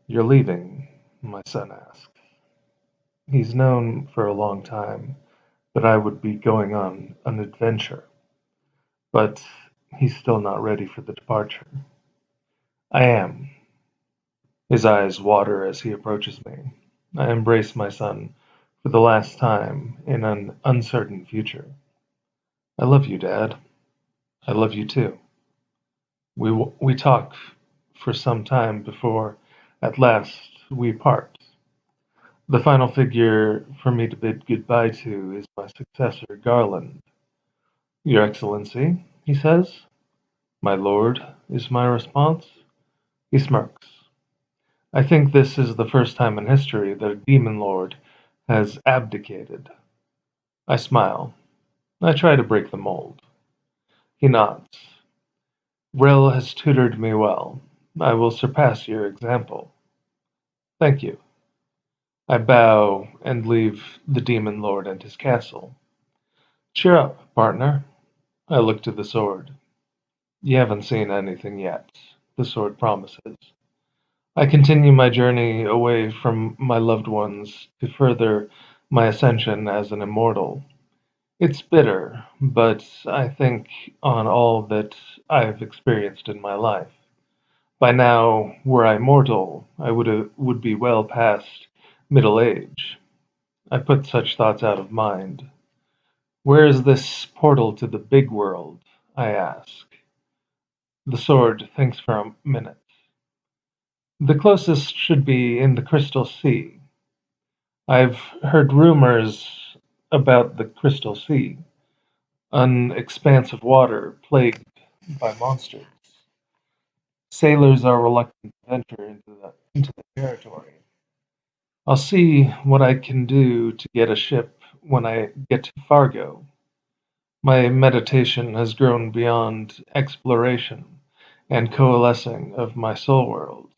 "You're leaving?" my son asks. He's known for a long time that I would be going on an adventure, but he's still not ready for the departure. I am. His eyes water as he approaches me. I embrace my son for the last time in an uncertain future. I love you, Dad. I love you too. We talk for some time before, at last, we part. The final figure for me to bid goodbye to is my successor, Garland. "Your Excellency," he says. "My lord," is my response. He smirks. I think this is the first time in history that a demon lord has abdicated. I smile. I try to break the mold. He nods. "Rel has tutored me well. I will surpass your example." "Thank you." I bow and leave the demon lord and his castle. "Cheer up, partner." I look to the sword. "You haven't seen anything yet," the sword promises. I continue my journey away from my loved ones to further my ascension as an immortal. It's bitter, but I think on all that I've experienced in my life. By now, were I mortal, I would be well past middle age. I put such thoughts out of mind. "Where is this portal to the big world?" I ask. The sword thinks for a minute. "The closest should be in the Crystal Sea." I've heard rumors about the Crystal Sea, an expanse of water plagued by monsters. Sailors are reluctant to venture into the territory. I'll see what I can do to get a ship when I get to Fargo. My meditation has grown beyond exploration and coalescing of my soul world.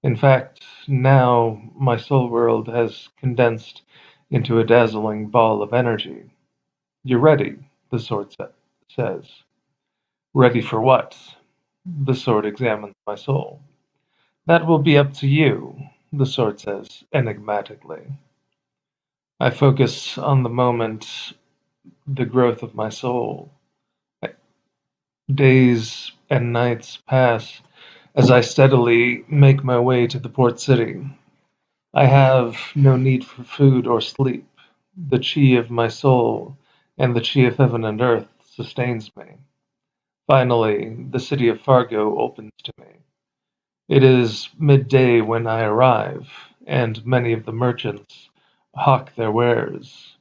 In fact, now my soul world has condensed into a dazzling ball of energy. "You're ready," the sword says. "Ready for what?" The sword examines my soul. "That will be up to you," the sword says enigmatically. I focus on the moment, the growth of my soul. Days and nights pass as I steadily make my way to the port city. I have no need for food or sleep. The chi of my soul and the chi of heaven and earth sustains me. Finally, the city of Fargo opens to me. It is midday when I arrive, and many of the merchants hawk their wares.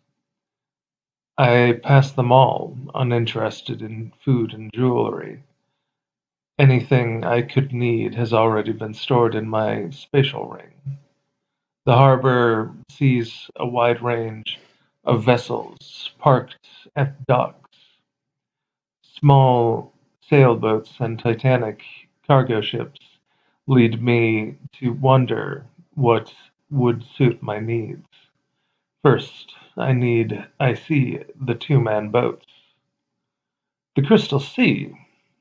I pass them all, uninterested in food and jewelry. Anything I could need has already been stored in my spatial ring. The harbor sees a wide range of vessels parked at docks. Small sailboats and titanic cargo ships lead me to wonder what would suit my needs. First, I see the two-man boats. "The Crystal Sea?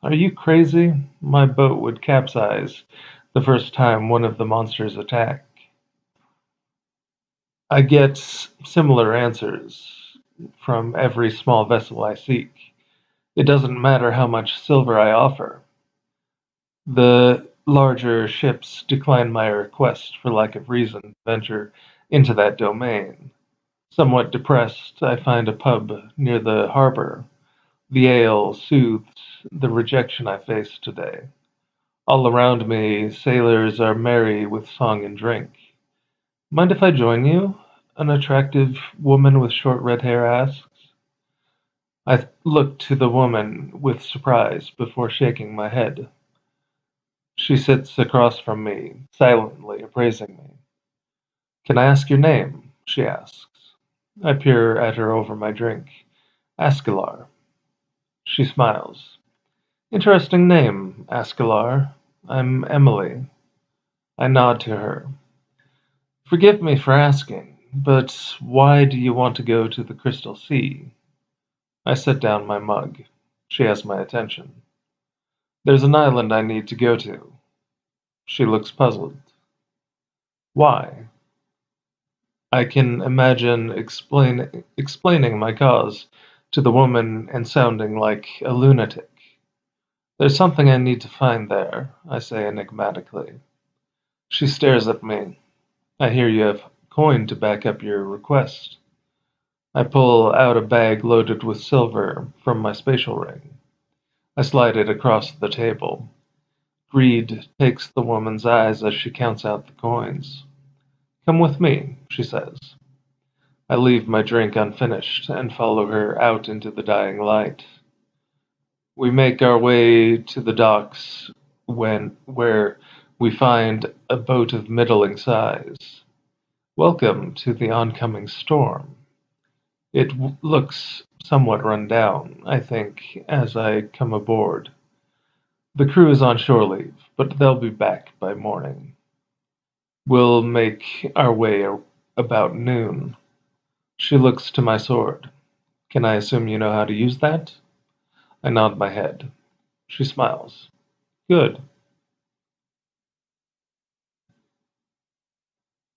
Are you crazy? My boat would capsize the first time one of the monsters attack." I get similar answers from every small vessel I seek. It doesn't matter how much silver I offer. The larger ships decline my request for lack of reason to venture into that domain. Somewhat depressed, I find a pub near the harbor. The ale soothes the rejection I face today. All around me, sailors are merry with song and drink. "Mind if I join you?" an attractive woman with short red hair asks. I look to the woman with surprise before shaking my head. She sits across from me, silently appraising me. "Can I ask your name?" she asks. I peer at her over my drink. "Askilar." She smiles. "Interesting name, Askilar. I'm Emily." I nod to her. "Forgive me for asking, but why do you want to go to the Crystal Sea?" I set down my mug. She has my attention. "There's an island I need to go to." She looks puzzled. Why? I can imagine explaining my cause to the woman and sounding like a lunatic. There's something I need to find there, I say enigmatically. She stares at me. I hear you have coin to back up your request. I pull out a bag loaded with silver from my spatial ring. I slide it across the table. Greed takes the woman's eyes as she counts out the coins. Come with me, she says. I leave my drink unfinished and follow her out into the dying light. We make our way to the docks where we find a boat of middling size. Welcome to the oncoming storm. It looks somewhat run down, I think, as I come aboard. The crew is on shore leave, but they'll be back by morning. We'll make our way about noon. She looks to my sword. Can I assume you know how to use that? I nod my head. She smiles. Good.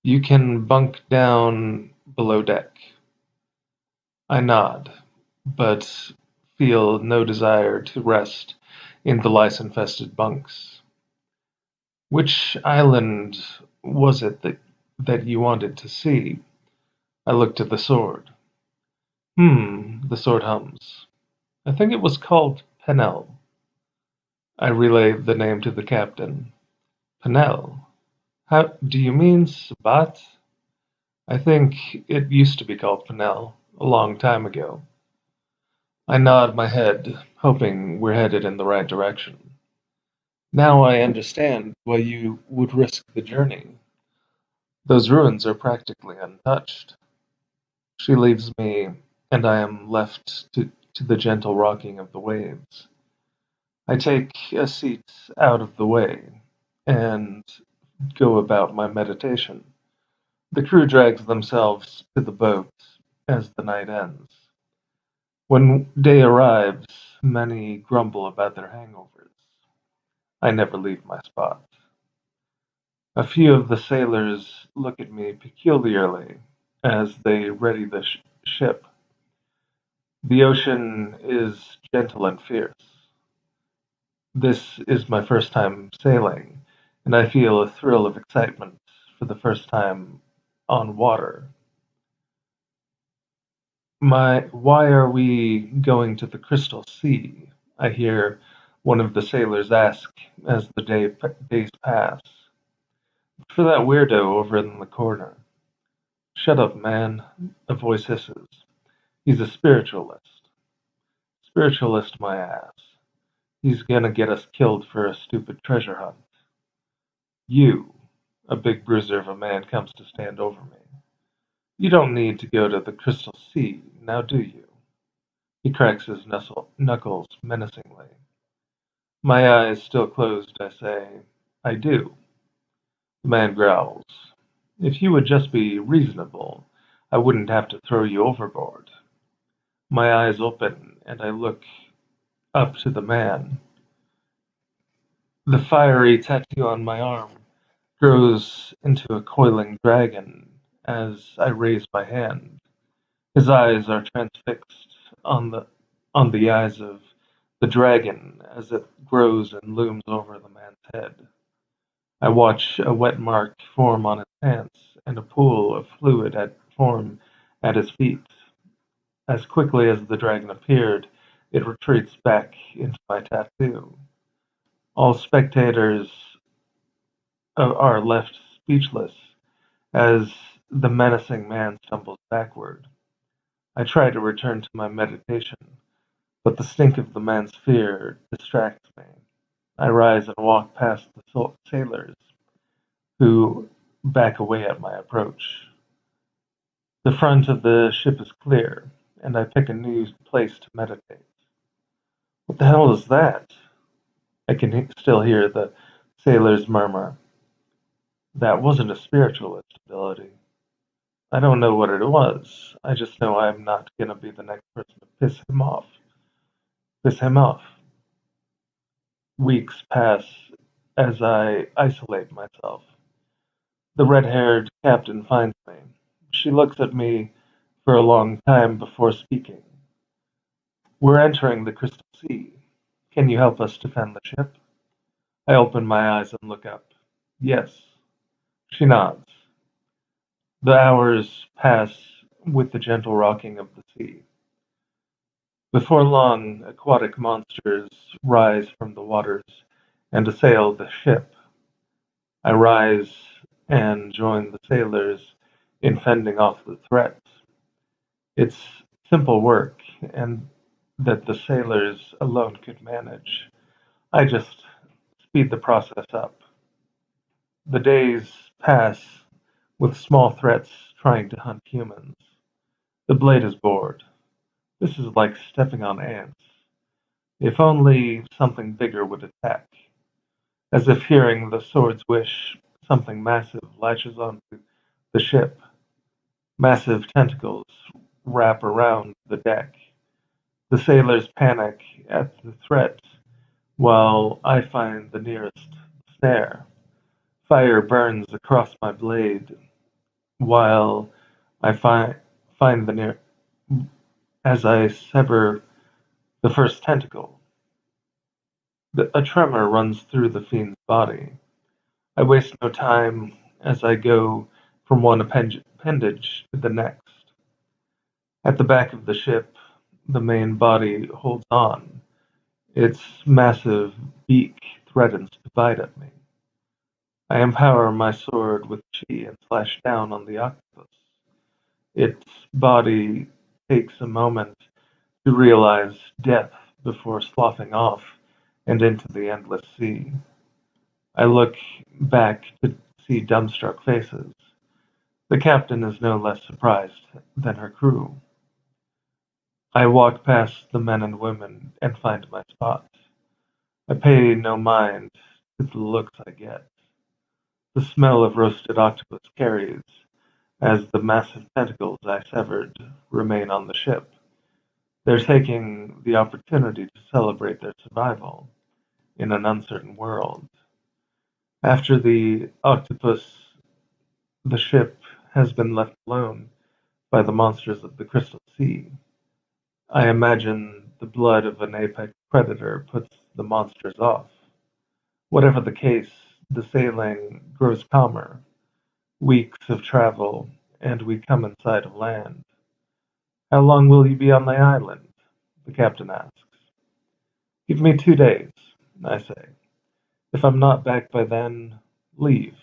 You can bunk down below deck. I nod, but feel no desire to rest in the lice-infested bunks. Which island was it that you wanted to see? I looked at the sword. The sword hums. I think it was called Penel. I relay the name to the captain. Penel? How do you mean Sabat? I think it used to be called Penel, a long time ago. I nod my head, hoping we're headed in the right direction. Now I understand why you would risk the journey. Those ruins are practically untouched. She leaves me, and I am left to the gentle rocking of the waves. I take a seat out of the way and go about my meditation. The crew drags themselves to the boat as the night ends. When day arrives, many grumble about their hangovers. I never leave my spot. A few of the sailors look at me peculiarly as they ready the ship. The ocean is gentle and fierce. This is my first time sailing, and I feel a thrill of excitement for the first time on water. Why are we going to the Crystal Sea? I hear one of the sailors ask as the days pass. For that weirdo over in the corner. Shut up, man, a voice hisses. He's a spiritualist. Spiritualist my ass. He's gonna get us killed for a stupid treasure hunt. You, a big bruiser of a man, comes to stand over me. You don't need to go to the Crystal Sea, now do you? He cracks his knuckles menacingly. My eyes still closed, I say, I do. The man growls. If you would just be reasonable, I wouldn't have to throw you overboard. My eyes open, and I look up to the man. The fiery tattoo on my arm grows into a coiling dragon as I raise my hand. His eyes are transfixed on the eyes of the dragon as it grows and looms over the man's head. I watch a wet mark form on his pants and a pool of fluid form at his feet. As quickly as the dragon appeared, it retreats back into my tattoo. All spectators are left speechless as the menacing man stumbles backward. I try to return to my meditation, but the stink of the man's fear distracts me. I rise and walk past the sailors, who back away at my approach. The front of the ship is clear, and I pick a new place to meditate. What the hell is that? I can still hear the sailors murmur. That wasn't a spiritualist ability. I don't know what it was. I just know I'm not gonna be the next person to piss him off. Piss him off. Weeks pass as I isolate myself. The red-haired captain finds me. She looks at me for a long time before speaking. "We're entering the Crystal Sea. Can you help us defend the ship?" I open my eyes and look up. "Yes." She nods. The hours pass with the gentle rocking of the sea. Before long, aquatic monsters rise from the waters and assail the ship. I rise and join the sailors in fending off the threats. It's simple work, and that the sailors alone could manage. I just speed the process up. The days pass with small threats trying to hunt humans. The blade is bored. This is like stepping on ants. If only something bigger would attack. As if hearing the sword's wish, something massive latches onto the ship. Massive tentacles wrap around the deck. The sailors panic at the threat, while I find the nearest snare. Fire burns across my blade, while I find the near as I sever the first tentacle. A tremor runs through the fiend's body. I waste no time as I go from one appendage to the next. At the back of the ship, the main body holds on. Its massive beak threatens to bite at me. I empower my sword with chi and slash down on the octopus. Its body takes a moment to realize death before sloughing off and into the endless sea. I look back to see dumbstruck faces. The captain is no less surprised than her crew. I walk past the men and women and find my spot. I pay no mind to the looks I get. The smell of roasted octopus carries, as the massive tentacles I severed remain on the ship. They're taking the opportunity to celebrate their survival in an uncertain world. After the octopus, the ship has been left alone by the monsters of the Crystal Sea. I imagine the blood of an apex predator puts the monsters off. Whatever the case, the sailing grows calmer. Weeks of travel, and we come in sight of land. "How long will you be on the island?" the captain asks. "Give me 2 days," I say. "If I'm not back by then, leave."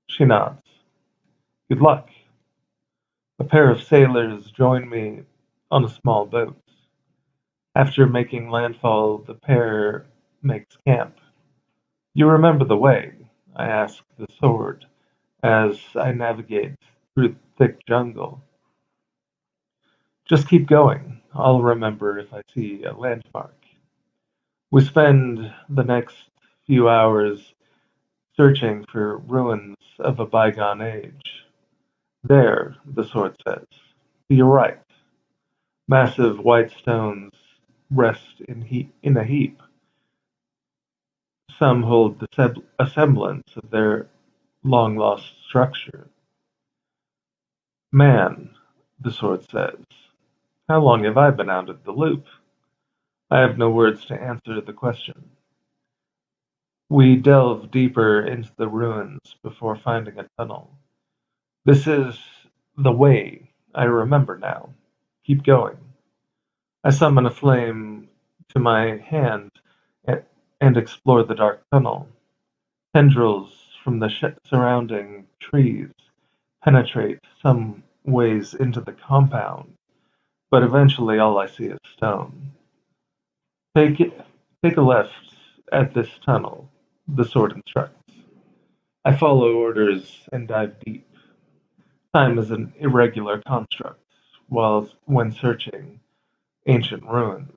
She nods. "Good luck." A pair of sailors join me on a small boat. After making landfall, the pair makes camp. "You remember the way?" I ask the sword as I navigate through thick jungle. "Just keep going. I'll remember if I see a landmark." We spend the next few hours searching for ruins of a bygone age. "There," the sword says, "to your right. Massive white stones rest in a heap. Some hold a semblance of their long-lost structure." "Man," the sword says, "how long have I been out of the loop?" I have no words to answer the question. We delve deeper into the ruins before finding a tunnel. "This is the way. I remember now. Keep going." I summon a flame to my hand and explore the dark tunnel. Tendrils from the surrounding trees penetrate some ways into the compound, but eventually all I see is stone. Take it, take a left at this tunnel, the sword instructs. I follow orders and dive deep. Time is an irregular construct while when searching ancient ruins.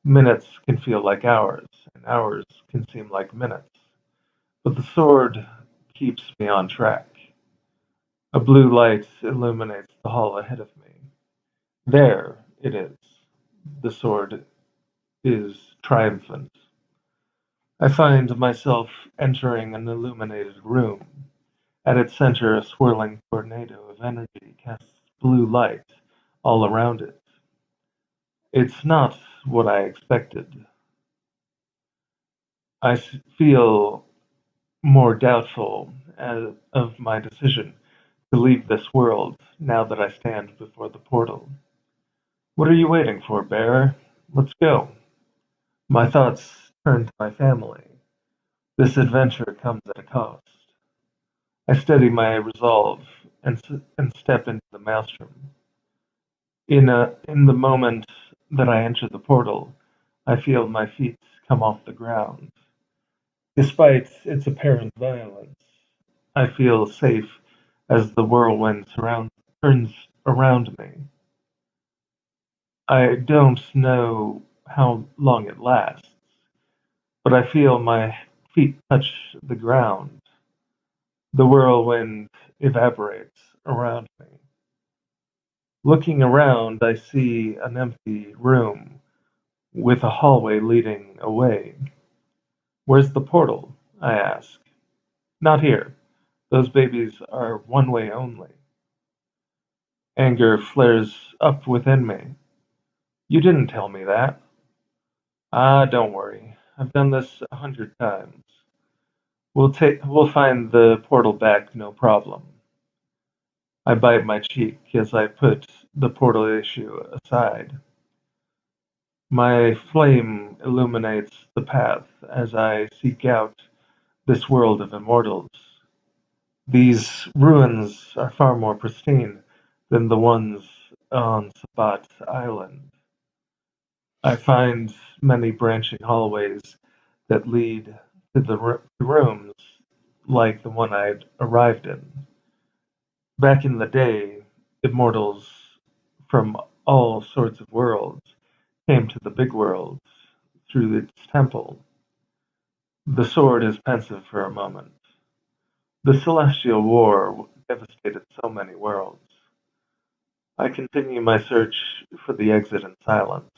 Minutes can feel like hours, and hours can seem like minutes. But the sword keeps me on track. A blue light illuminates the hall ahead of me. There it is. The sword is triumphant. I find myself entering an illuminated room. At its center, a swirling tornado of energy casts blue light all around it. It's not what I expected. I feel more doubtful of my decision to leave this world now that I stand before the portal. What are you waiting for, bearer? Let's go. My thoughts turn to my family. This adventure comes at a cost. I steady my resolve and step into the maelstrom. In the moment that I enter the portal, I feel my feet come off the ground. Despite its apparent violence, I feel safe as the whirlwind turns around me. I don't know how long it lasts, but I feel my feet touch the ground. The whirlwind evaporates around me. Looking around, I see an empty room with a hallway leading away. Where's the portal? I ask. Not here. Those babies are one way only. Anger flares up within me. You didn't tell me that. Ah, don't worry. I've done this 100 times. We'll find the portal back, no problem. I bite my cheek as I put the portal issue aside. My flame illuminates the path as I seek out this world of immortals. These ruins are far more pristine than the ones on Sabat Island. I find many branching hallways that lead to the rooms like the one I'd arrived in. Back in the day, immortals from all sorts of worlds came to the big world through its temple. The sword is pensive for a moment. The Celestial War devastated so many worlds. I continue my search for the exit in silence.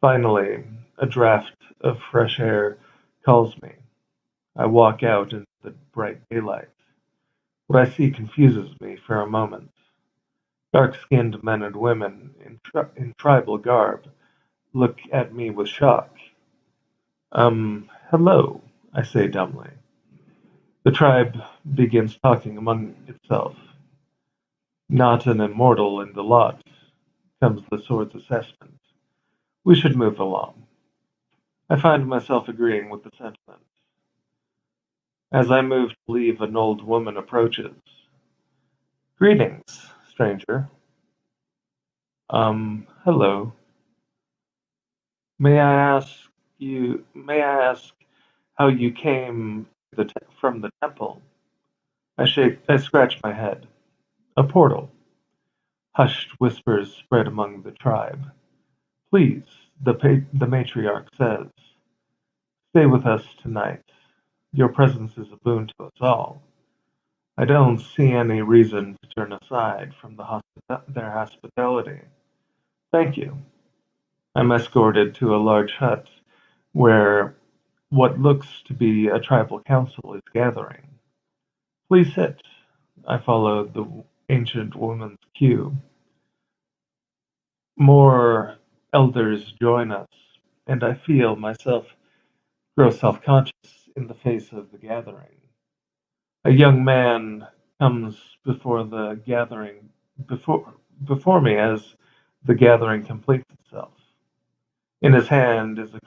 Finally, a draft of fresh air calls me. I walk out into the bright daylight. What I see confuses me for a moment. Dark-skinned men and women in tribal garb look at me with shock. Hello, I say dumbly. The tribe begins talking among itself. Not an immortal in the lot, comes the sword's assessment. We should move along. I find myself agreeing with the sentiment. As I move to leave, an old woman approaches. Greetings, stranger. Hello. May I ask how you came from the temple? I scratch my head. A portal. Hushed whispers spread among the tribe. Please, the matriarch says, stay with us tonight. Your presence is a boon to us all. I don't see any reason to turn aside from their hospitality. Thank you. I'm escorted to a large hut where what looks to be a tribal council is gathering. Please sit. I follow the ancient woman's cue. More elders join us, and I feel myself grow self-conscious in the face of the gathering. A young man comes before me as the gathering completes itself. In his hand is a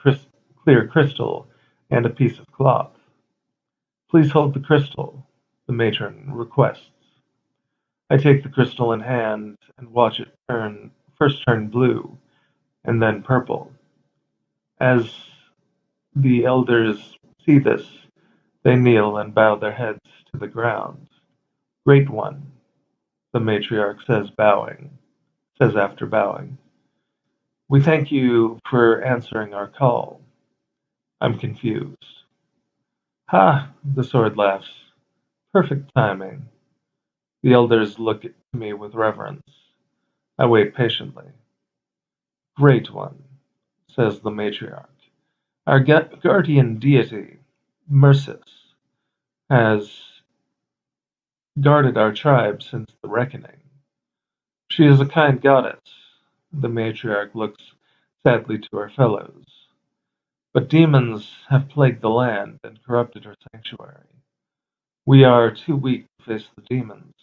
clear crystal and a piece of cloth. Please hold the crystal, the matron requests. I take the crystal in hand and watch it first turn blue and then purple. As the elders see this, they kneel and bow their heads to the ground. Great one, the matriarch says after bowing. We thank you for answering our call. I'm confused. Ha! The sword laughs. Perfect timing. The elders look at me with reverence. I wait patiently. Great one, says the matriarch. Our guardian deity, Mercis, has guarded our tribe since the reckoning. She is a kind goddess. The matriarch looks sadly to her fellows. But demons have plagued the land and corrupted her sanctuary. We are too weak to face the demons,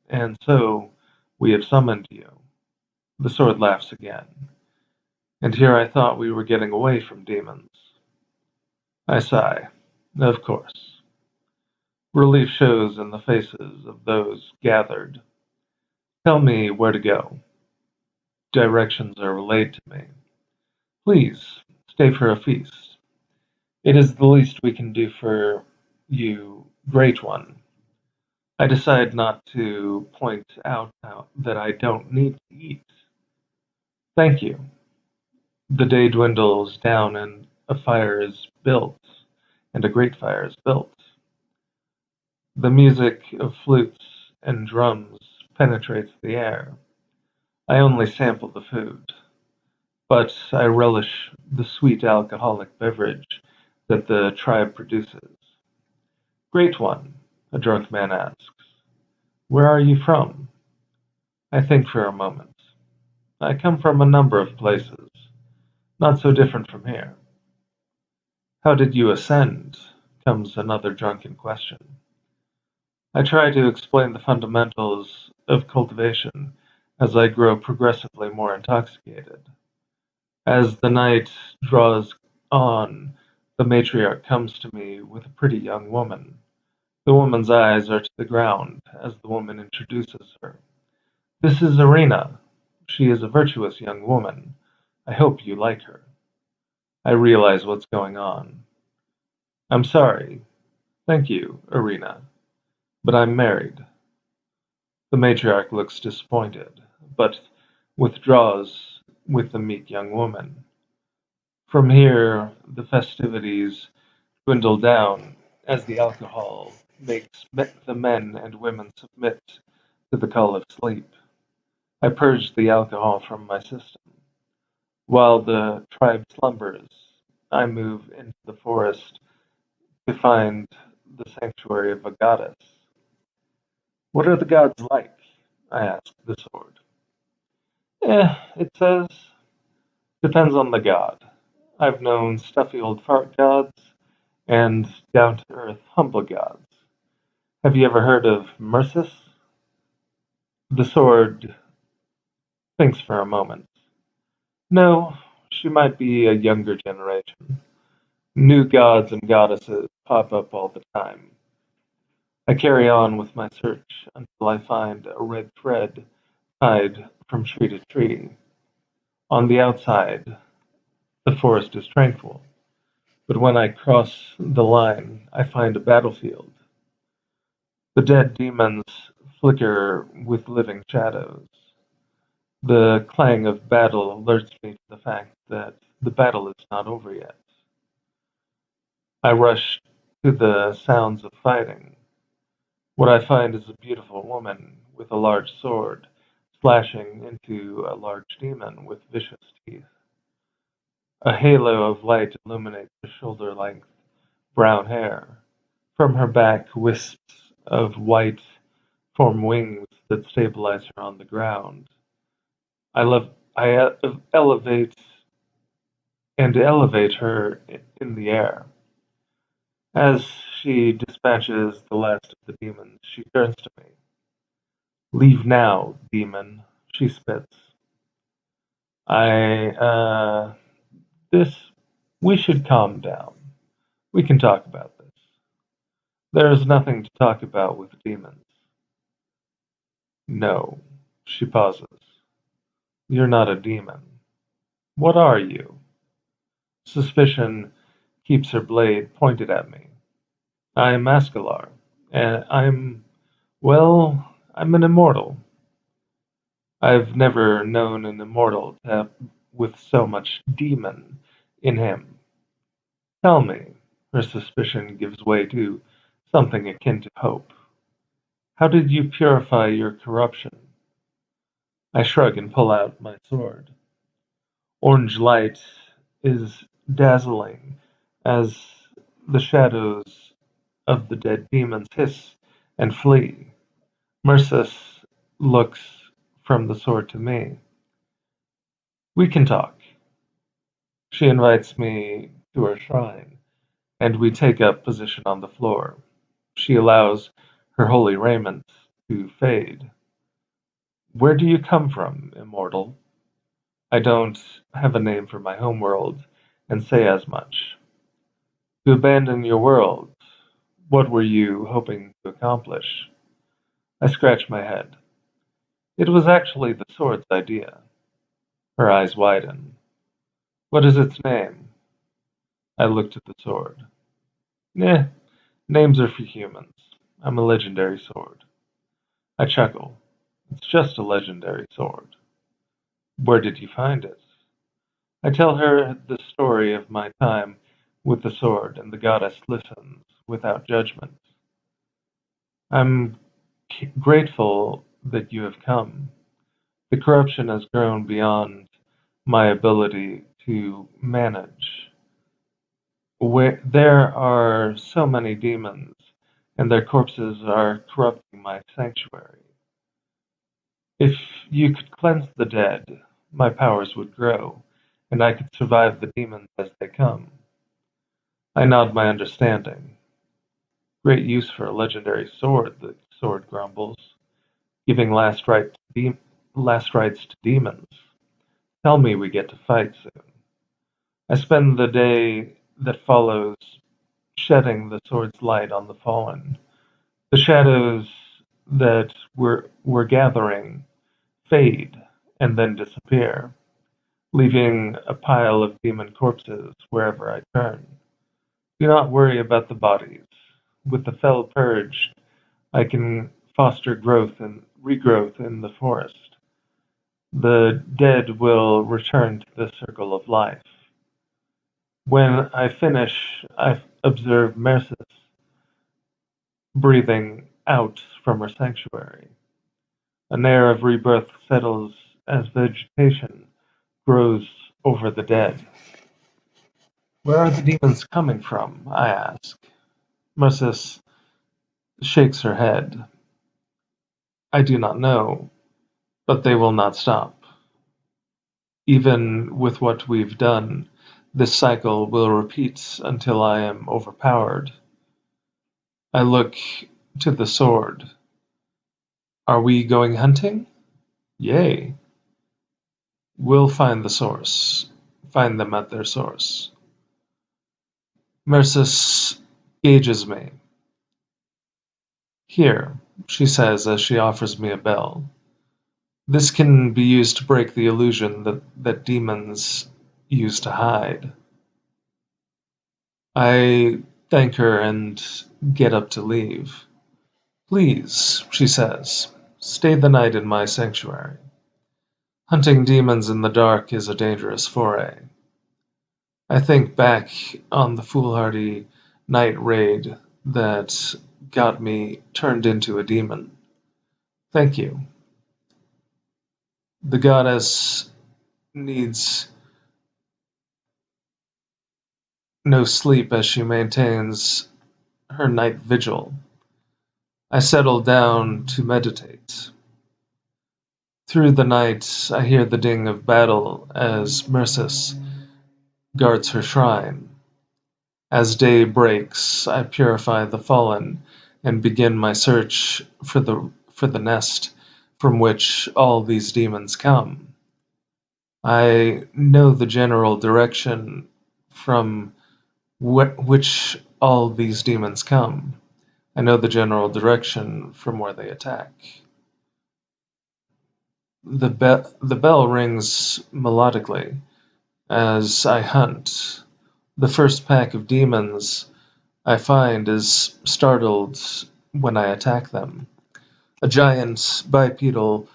and so we have summoned you. The sword laughs again. And here I thought we were getting away from demons. I sigh. Of course. Relief shows in the faces of those gathered. Tell me where to go. Directions are relayed to me. Please, stay for a feast. It is the least we can do for you, Great One. I decide not to point out now that I don't need to eat. Thank you. The day dwindles down and a fire is built, and a great fire is built. The music of flutes and drums penetrates the air. I only sample the food, but I relish the sweet alcoholic beverage that the tribe produces. Great One, a drunk man asks, where are you from? I think for a moment. I come from a number of places, not so different from here. How did you ascend? Comes another drunken question. I try to explain the fundamentals of cultivation as I grow progressively more intoxicated. As the night draws on, the matriarch comes to me with a pretty young woman. The woman's eyes are to the ground as the woman introduces her. This is Irina. She is a virtuous young woman. I hope you like her. I realize what's going on. I'm sorry. Thank you, Irina, but I'm married. The matriarch looks disappointed, but withdraws with the meek young woman. From here, the festivities dwindle down as the alcohol makes the men and women submit to the call of sleep. I purge the alcohol from my system. While the tribe slumbers, I move into the forest to find the sanctuary of a goddess. What are the gods like? I ask the sword. It says, depends on the god. I've known stuffy old fart gods and down to earth humble gods. Have you ever heard of Mercis? The sword thinks for a moment. No, she might be a younger generation. New gods and goddesses pop up all the time. I carry on with my search until I find a red thread tied from tree to tree. On the outside, the forest is tranquil, but when I cross the line, I find a battlefield. The dead demons flicker with living shadows. The clang of battle alerts me to the fact that the battle is not over yet. I rush to the sounds of fighting. What I find is a beautiful woman with a large sword slashing into a large demon with vicious teeth. A halo of light illuminates her shoulder-length brown hair. From her back, wisps of white form wings that stabilize her on the ground. I elevate her in the air. As she dispatches the last of the demons, she turns to me. Leave now, demon, she spits. I, this, we should calm down. We can talk about this. There is nothing to talk about with demons. No, she pauses. You're not a demon. What are you? Suspicion keeps her blade pointed at me. I'm Askilar, and I'm an immortal. I've never known an immortal with so much demon in him. Tell me, her suspicion gives way to something akin to hope. How did you purify your corruption? I shrug and pull out my sword. Orange light is dazzling as the shadows of the dead demons hiss and flee. Mercis looks from the sword to me. We can talk. She invites me to her shrine, and we take up position on the floor. She allows her holy raiment to fade. Where do you come from, immortal? I don't have a name for my homeworld, and say as much. To abandon your world, what were you hoping to accomplish? I scratch my head. It was actually the sword's idea. Her eyes widen. What is its name? I looked at the sword. Eh, names are for humans. I'm a legendary sword. I chuckle. It's just a legendary sword. Where did you find it? I tell her the story of my time with the sword, and the goddess listens without judgment. I'm grateful that you have come. The corruption has grown beyond my ability to manage. There are so many demons, and their corpses are corrupting my sanctuary. If you could cleanse the dead, my powers would grow, and I could survive the demons as they come. I nod my understanding. Great use for a legendary sword, the sword grumbles, giving last rites to demons. Tell me we get to fight soon. I spend the day that follows shedding the sword's light on the fallen. The shadows that were gathering fade and then disappear, leaving a pile of demon corpses wherever I turn. Do not worry about the bodies. With the fell purged, I can foster growth and regrowth in the forest. The dead will return to the circle of life. When I finish, I observe Mercis breathing out from her sanctuary. An air of rebirth settles as vegetation grows over the dead. Where are the demons coming from? I ask. Mercis shakes her head. I do not know, but they will not stop. Even with what we've done, this cycle will repeat until I am overpowered. I look to the sword. Are we going hunting? Yay. We'll find the source. Find them at their source. Mercis gauges me. Here, she says as she offers me a bell. This can be used to break the illusion that demons use to hide. I thank her and get up to leave. Please, she says, stay the night in my sanctuary. Hunting demons in the dark is a dangerous foray. I think back on the foolhardy night raid that got me turned into a demon. Thank you. The goddess needs no sleep as she maintains her night vigil. I settle down to meditate. Through the night, I hear the ding of battle as Mercis guards her shrine. As day breaks, I purify the fallen and begin my search for the nest from which all these demons come. I know the general direction from which all these demons come. I know the general direction from where they attack. The bell rings melodically as I hunt. The first pack of demons I find is startled when I attack them. A giant bipedal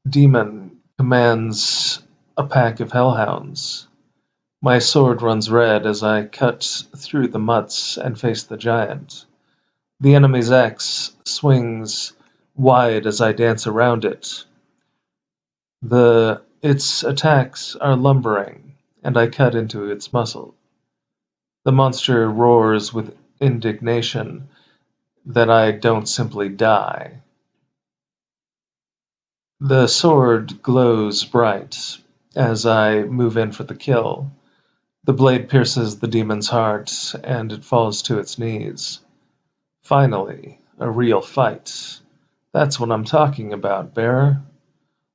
demon commands a pack of hellhounds. My sword runs red as I cut through the mutts and face the giant. The enemy's axe swings wide as I dance around it. Its attacks are lumbering, and I cut into its muscle. The monster roars with indignation that I don't simply die. The sword glows bright as I move in for the kill. The blade pierces the demon's heart, and it falls to its knees. Finally, a real fight. That's what I'm talking about, bearer.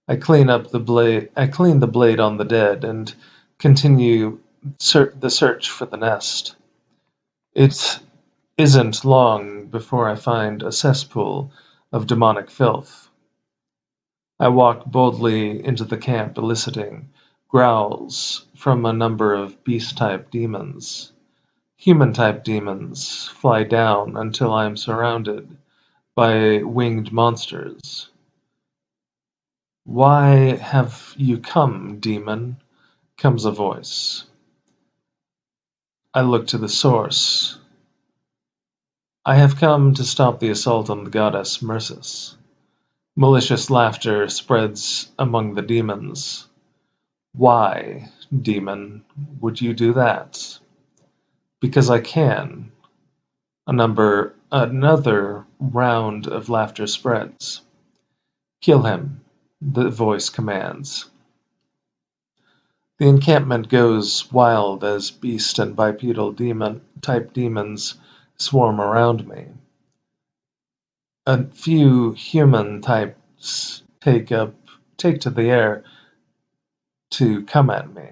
I clean the blade on the dead and continue the search for the nest. It isn't long before I find a cesspool of demonic filth. I walk boldly into the camp, eliciting growls from a number of beast-type demons. Human-type demons fly down until I am surrounded by winged monsters. "Why have you come, demon?" comes a voice. I look to the source. "I have come to stop the assault on the goddess Mercis." Malicious laughter spreads among the demons. "Why, demon, would you do that?" "Because I can." Another round of laughter spreads. "Kill him," the voice commands. The encampment goes wild as beast and bipedal demon-type demons swarm around me. A few human types take to the air to come at me.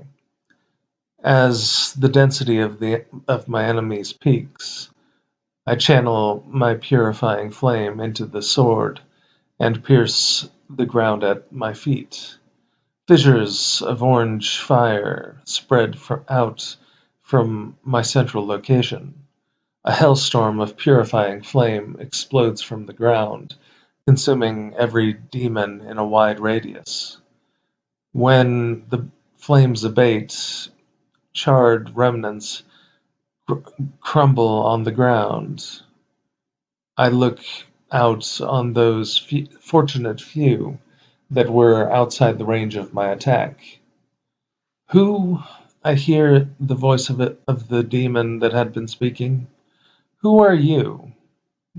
As the density of my enemies peaks, I channel my purifying flame into the sword and pierce the ground at my feet. Fissures of orange fire spread out from my central location. A hellstorm of purifying flame explodes from the ground, consuming every demon in a wide radius. When the flames abate, charred remnants cr- crumble on the ground. I look out on those fortunate few that were outside the range of my attack. "Who?" I hear the voice of the demon that had been speaking. "Who are you?"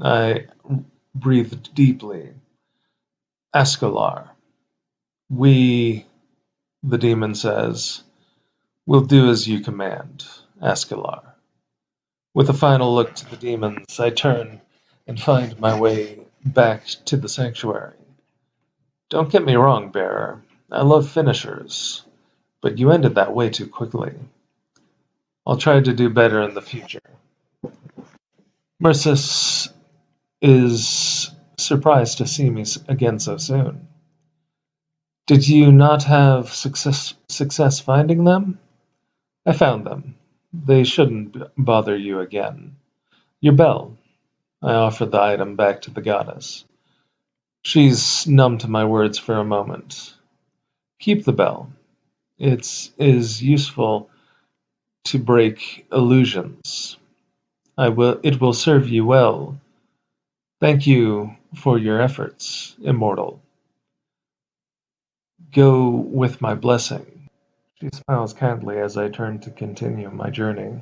I breathed deeply. "Askilar." "We," the demon says, "will do as you command, Askilar." With a final look to the demons, I turn and find my way back to the sanctuary. Don't get me wrong, bearer. I love finishers, but you ended that way too quickly. I'll try to do better in the future. Mercis is surprised to see me again so soon. "Did you not have success finding them?" "I found them. They shouldn't bother you again. Your bell." I offer the item back to the goddess. She's numb to my words for a moment. "Keep the bell. It is useful to break illusions. It will serve you well. Thank you for your efforts, immortal. Go with my blessing." She smiles kindly as I turn to continue my journey.